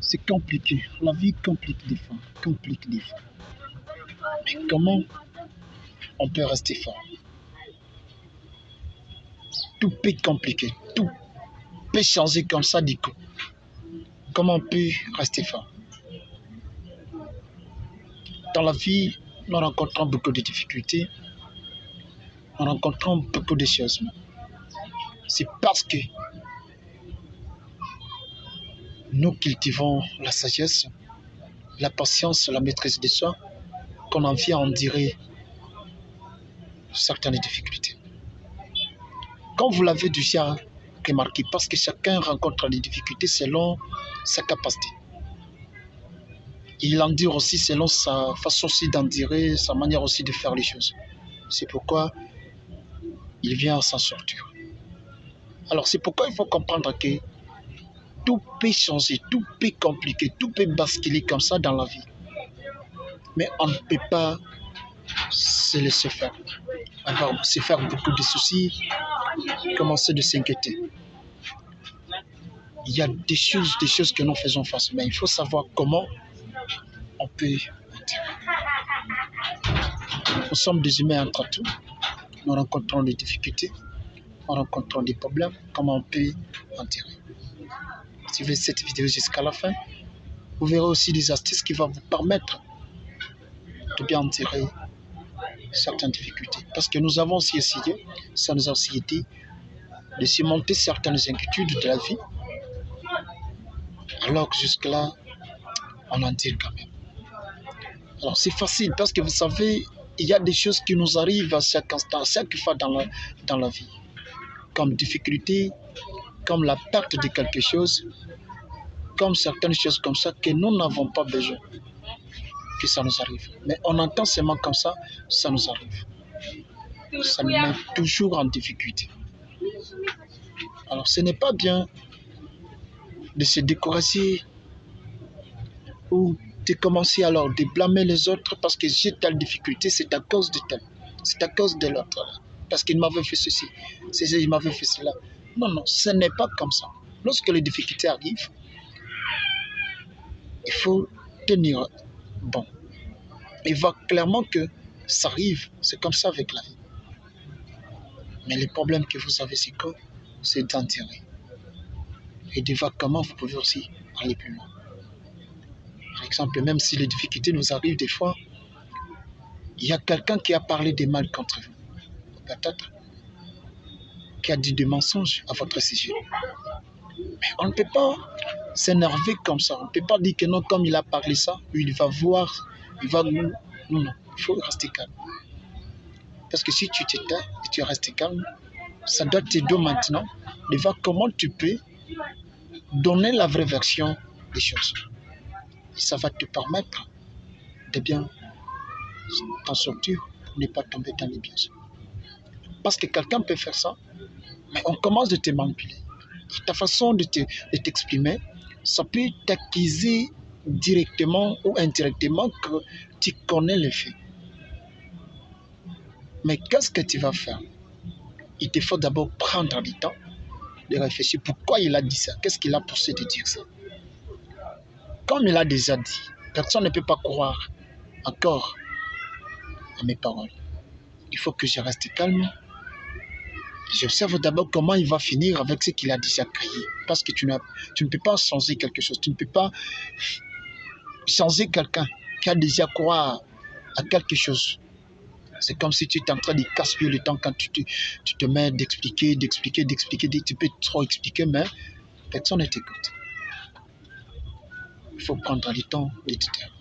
C'est compliqué. La vie complique des fois. Complique des fois. Mais comment on peut rester fort? Tout peut compliquer. Tout peut changer comme ça du coup. Comment on peut rester fort? Dans la vie, nous rencontrons beaucoup de difficultés. Nous rencontrons beaucoup de choses. C'est parce que nous cultivons la sagesse, la patience, la maîtrise de soi, qu'on en vient à endurer certaines difficultés. Comme vous l'avez déjà remarqué, parce que chacun rencontre des difficultés selon sa capacité. Il endure aussi selon sa façon aussi d'endurer, sa manière aussi de faire les choses. C'est pourquoi il vient à s'en sortir. Alors c'est pourquoi il faut comprendre que tout peut changer, tout peut compliquer, tout peut basculer comme ça dans la vie. Mais on ne peut pas se laisser faire. On va se faire beaucoup de soucis, commencer de s'inquiéter. Il y a des choses que nous faisons face, mais il faut savoir comment on peut en tirer. Nous sommes des humains entre tout. Nous rencontrons des difficultés, nous rencontrons des problèmes. Comment on peut en tirer? Suivez cette vidéo jusqu'à la fin. Vous verrez aussi des astuces qui vont vous permettre de bien en tirer certaines difficultés. Parce que nous avons aussi essayé, ça nous a aussi aidé de surmonter certaines inquiétudes de la vie. Alors que jusque-là, on en tire quand même. Alors c'est facile parce que vous savez, il y a des choses qui nous arrivent à chaque instant, à chaque fois dans la vie. Comme difficulté, comme la perte de quelque chose, comme certaines choses comme ça que nous n'avons pas besoin que ça nous arrive. Mais on entend seulement comme ça, ça nous arrive. Ça nous met toujours en difficulté. Alors ce n'est pas bien de se décourager ou de commencer alors de blâmer les autres parce que j'ai telle difficulté, c'est à cause de tel, c'est à cause de l'autre, parce qu'il m'avait fait ceci, il m'avait fait cela. Non, non, ce n'est pas comme ça. Lorsque les difficultés arrivent, il faut tenir bon. Il voit clairement que ça arrive, c'est comme ça avec la vie. Mais le problème que vous avez, c'est quoi? C'est d'enterrer. Et de voir comment vous pouvez aussi aller plus loin. Par exemple, même si les difficultés nous arrivent des fois, il y a quelqu'un qui a parlé de mal contre vous. Peut-être qui a dit des mensonges à votre sujet. Mais on ne peut pas s'énerver comme ça. On ne peut pas dire que non, comme il a parlé ça, il va voir, il va nous... Non, non, il faut rester calme. Parce que si tu t'éteins et tu restes calme, ça doit t'aider maintenant de voir comment tu peux donner la vraie version des choses. Et ça va te permettre de bien t'en sortir pour ne pas tomber dans les pièges. Parce que quelqu'un peut faire ça, mais on commence de te manipuler. Et ta façon de t'exprimer, ça peut t'accuser directement ou indirectement que tu connais les faits. Mais qu'est-ce que tu vas faire? Il te faut d'abord prendre le temps de réfléchir pourquoi il a dit ça. Qu'est-ce qu'il a poussé de dire ça? Comme il a déjà dit, personne ne peut pas croire encore à mes paroles. Il faut que je reste calme. J'observe d'abord comment il va finir avec ce qu'il a déjà créé. Parce que tu ne peux pas changer quelque chose. Tu ne peux pas changer quelqu'un qui a déjà croire à quelque chose. C'est comme si tu es en train de gaspiller le temps quand tu te mets d'expliquer. Tu peux trop expliquer, mais personne ne t'écoute. Il faut prendre le temps de te taire.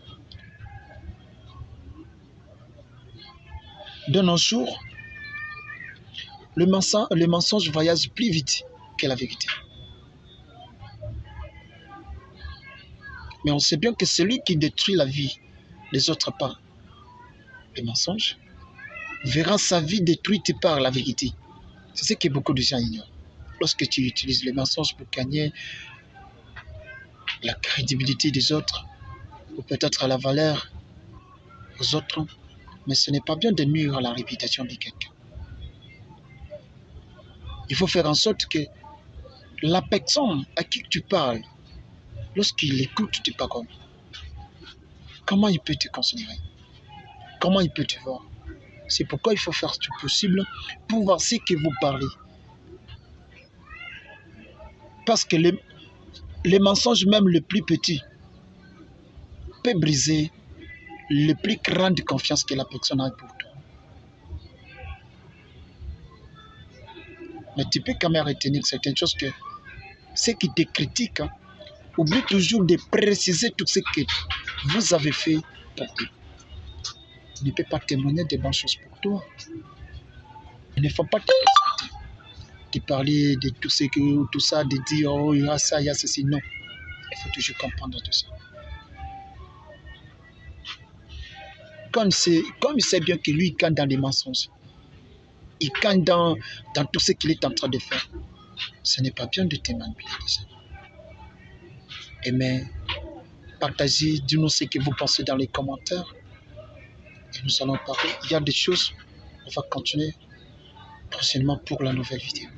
De nos jours, le mensonge voyage plus vite que la vérité. Mais on sait bien que celui qui détruit la vie des autres par le mensonge verra sa vie détruite par la vérité. C'est ce que beaucoup de gens ignorent. Lorsque tu utilises le mensonge pour gagner la crédibilité des autres, ou peut-être la valeur aux autres, mais ce n'est pas bien de nuire à la réputation de quelqu'un. Il faut faire en sorte que la personne à qui tu parles lorsqu'il écoute tes paroles, comment il peut te considérer? Comment il peut te voir? C'est pourquoi il faut faire tout possible pour voir ce que vous parlez. Parce que les mensonges, même le plus petit, peut briser le plus grande confiance que la personne a pour toi. Mais tu peux quand même retenir certaines choses que ceux qui te critiquent oublient toujours de préciser tout ce que vous avez fait pour eux. Ils ne peuvent pas témoigner de bonnes choses pour toi. Il ne faut pas te précipiter, de parler de tout ce que, tout ça, de dire oh il y a ça, il y a ceci. Non, il faut toujours comprendre tout ça. Comme il sait bien que lui, il gagne dans les mensonges, il gagne dans tout ce qu'il est en train de faire. Ce n'est pas bien de te manipuler. Et mais partagez, dites-nous ce que vous pensez dans les commentaires. Et nous allons parler. Il y a des choses, on va continuer prochainement pour la nouvelle vidéo.